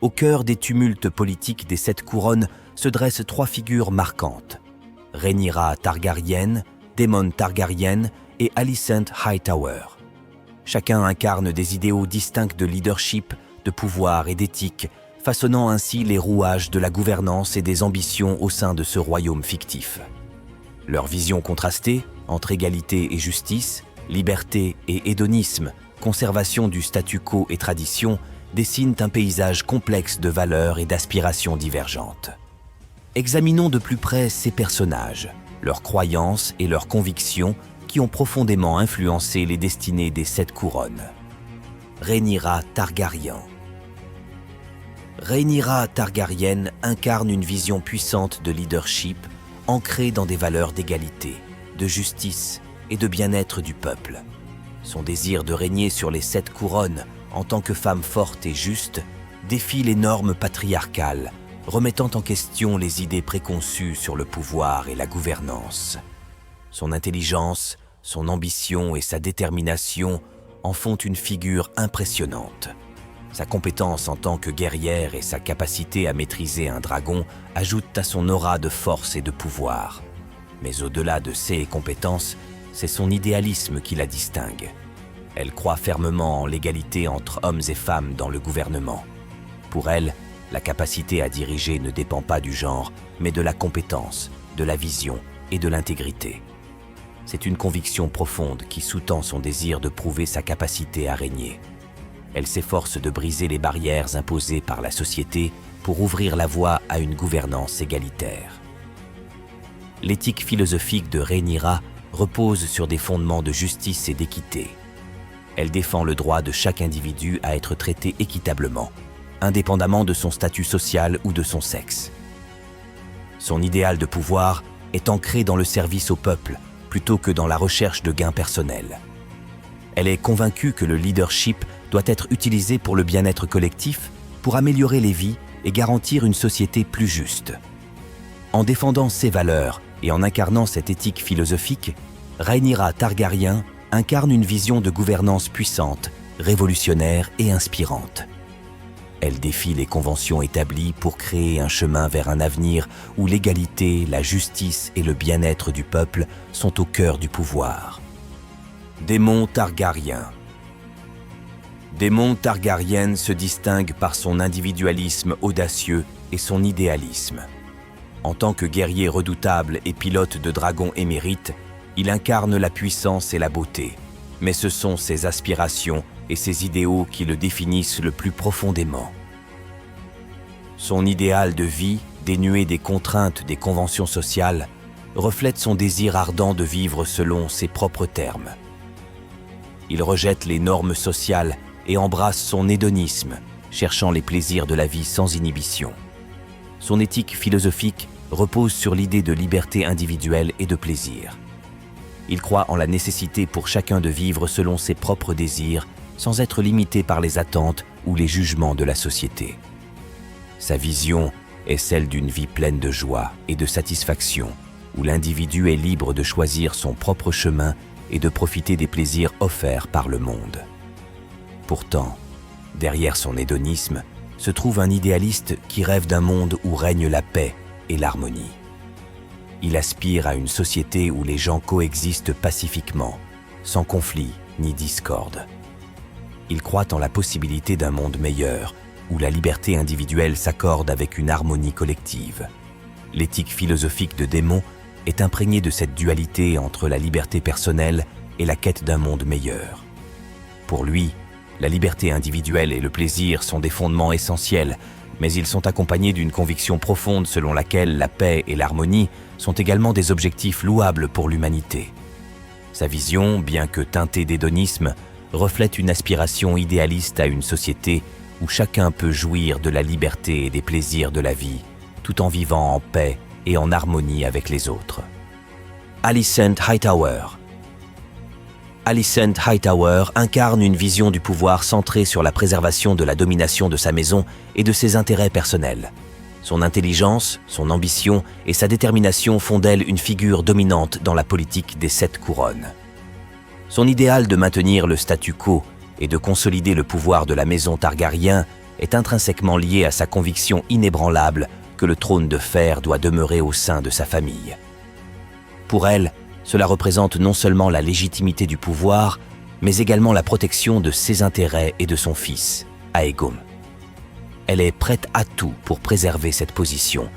Au cœur des tumultes politiques des 7 couronnes se dressent 3 figures marquantes. Rhaenyra Targaryen, Daemon Targaryen et Alicent Hightower. Chacun incarne des idéaux distincts de leadership, de pouvoir et d'éthique, façonnant ainsi les rouages de la gouvernance et des ambitions au sein de ce royaume fictif. Leur vision contrastée, entre égalité et justice, liberté et hédonisme, conservation du statu quo et tradition, dessinent un paysage complexe de valeurs et d'aspirations divergentes. Examinons de plus près ces personnages, leurs croyances et leurs convictions qui ont profondément influencé les destinées des 7 couronnes. Rhaenyra Targaryen. Rhaenyra Targaryen incarne une vision puissante de leadership, ancrée dans des valeurs d'égalité, de justice et de bien-être du peuple. Son désir de régner sur les 7 couronnes en tant que femme forte et juste défie les normes patriarcales, remettant en question les idées préconçues sur le pouvoir et la gouvernance. Son intelligence, son ambition et sa détermination en font une figure impressionnante. Sa compétence en tant que guerrière et sa capacité à maîtriser un dragon ajoutent à son aura de force et de pouvoir. Mais au-delà de ses compétences, c'est son idéalisme qui la distingue. Elle croit fermement en l'égalité entre hommes et femmes dans le gouvernement. Pour elle, la capacité à diriger ne dépend pas du genre, mais de la compétence, de la vision et de l'intégrité. C'est une conviction profonde qui sous-tend son désir de prouver sa capacité à régner. Elle s'efforce de briser les barrières imposées par la société pour ouvrir la voie à une gouvernance égalitaire. L'éthique philosophique de Rhaenyra repose sur des fondements de justice et d'équité. Elle défend le droit de chaque individu à être traité équitablement, indépendamment de son statut social ou de son sexe. Son idéal de pouvoir est ancré dans le service au peuple, plutôt que dans la recherche de gains personnels. Elle est convaincue que le leadership doit être utilisé pour le bien-être collectif, pour améliorer les vies et garantir une société plus juste. En défendant ces valeurs et en incarnant cette éthique philosophique, Rhaenyra Targaryen incarne une vision de gouvernance puissante, révolutionnaire et inspirante. Elle défie les conventions établies pour créer un chemin vers un avenir où l'égalité, la justice et le bien-être du peuple sont au cœur du pouvoir. Daemon Targaryen. Daemon Targaryen se distingue par son individualisme audacieux et son idéalisme. En tant que guerrier redoutable et pilote de dragon émérite, il incarne la puissance et la beauté, mais ce sont ses aspirations et ses idéaux qui le définissent le plus profondément. Son idéal de vie, dénué des contraintes des conventions sociales, reflète son désir ardent de vivre selon ses propres termes. Il rejette les normes sociales et embrasse son hédonisme, cherchant les plaisirs de la vie sans inhibition. Son éthique philosophique repose sur l'idée de liberté individuelle et de plaisir. Il croit en la nécessité pour chacun de vivre selon ses propres désirs, sans être limité par les attentes ou les jugements de la société. Sa vision est celle d'une vie pleine de joie et de satisfaction, où l'individu est libre de choisir son propre chemin et de profiter des plaisirs offerts par le monde. Pourtant, derrière son hédonisme, se trouve un idéaliste qui rêve d'un monde où règne la paix et l'harmonie. Il aspire à une société où les gens coexistent pacifiquement, sans conflit ni discorde. Il croit en la possibilité d'un monde meilleur, où la liberté individuelle s'accorde avec une harmonie collective. L'éthique philosophique de Daemon est imprégnée de cette dualité entre la liberté personnelle et la quête d'un monde meilleur. Pour lui, la liberté individuelle et le plaisir sont des fondements essentiels, mais ils sont accompagnés d'une conviction profonde selon laquelle la paix et l'harmonie sont également des objectifs louables pour l'humanité. Sa vision, bien que teintée d'hédonisme, reflète une aspiration idéaliste à une société où chacun peut jouir de la liberté et des plaisirs de la vie, tout en vivant en paix et en harmonie avec les autres. Alicent Hightower. Alicent Hightower incarne une vision du pouvoir centrée sur la préservation de la domination de sa maison et de ses intérêts personnels. Son intelligence, son ambition et sa détermination font d'elle une figure dominante dans la politique des 7 couronnes. Son idéal de maintenir le statu quo et de consolider le pouvoir de la maison Targaryen est intrinsèquement liée à sa conviction inébranlable que le trône de fer doit demeurer au sein de sa famille. Pour elle, cela représente non seulement la légitimité du pouvoir, mais également la protection de ses intérêts et de son fils, Aegom. Elle est prête à tout pour préserver cette position,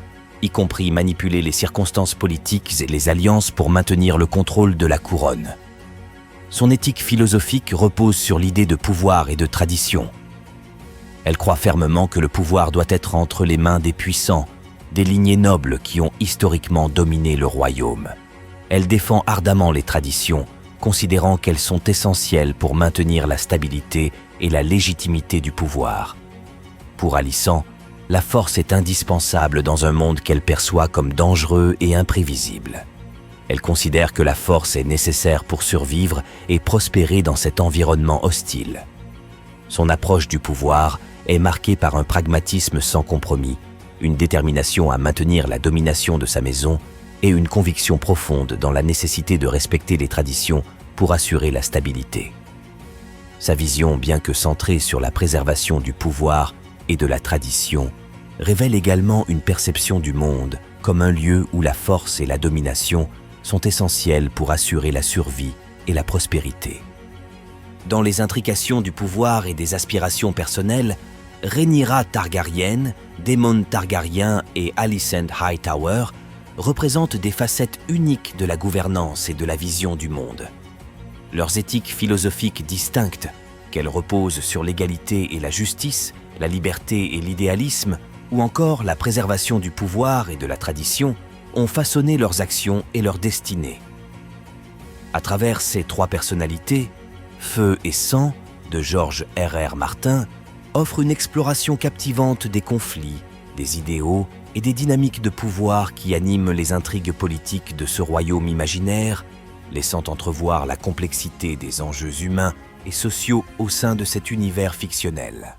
y compris manipuler les circonstances politiques et les alliances pour maintenir le contrôle de la couronne. Son éthique philosophique repose sur l'idée de pouvoir et de tradition. Elle croit fermement que le pouvoir doit être entre les mains des puissants, des lignées nobles qui ont historiquement dominé le royaume. Elle défend ardemment les traditions, considérant qu'elles sont essentielles pour maintenir la stabilité et la légitimité du pouvoir. Pour Alicent, la force est indispensable dans un monde qu'elle perçoit comme dangereux et imprévisible. Elle considère que la force est nécessaire pour survivre et prospérer dans cet environnement hostile. Son approche du pouvoir est marquée par un pragmatisme sans compromis, une détermination à maintenir la domination de sa maison et une conviction profonde dans la nécessité de respecter les traditions pour assurer la stabilité. Sa vision, bien que centrée sur la préservation du pouvoir et de la tradition, révèle également une perception du monde comme un lieu où la force et la domination sont essentielles pour assurer la survie et la prospérité. Dans les intrications du pouvoir et des aspirations personnelles, Rhaenyra Targaryen, Daemon Targaryen et Alicent Hightower représentent des facettes uniques de la gouvernance et de la vision du monde. Leurs éthiques philosophiques distinctes, qu'elles reposent sur l'égalité et la justice, la liberté et l'idéalisme, ou encore la préservation du pouvoir et de la tradition, ont façonné leurs actions et leur destinée. À travers ces trois personnalités, Feu et Sang, de George R.R. Martin, offre une exploration captivante des conflits, des idéaux et des dynamiques de pouvoir qui animent les intrigues politiques de ce royaume imaginaire, laissant entrevoir la complexité des enjeux humains et sociaux au sein de cet univers fictionnel.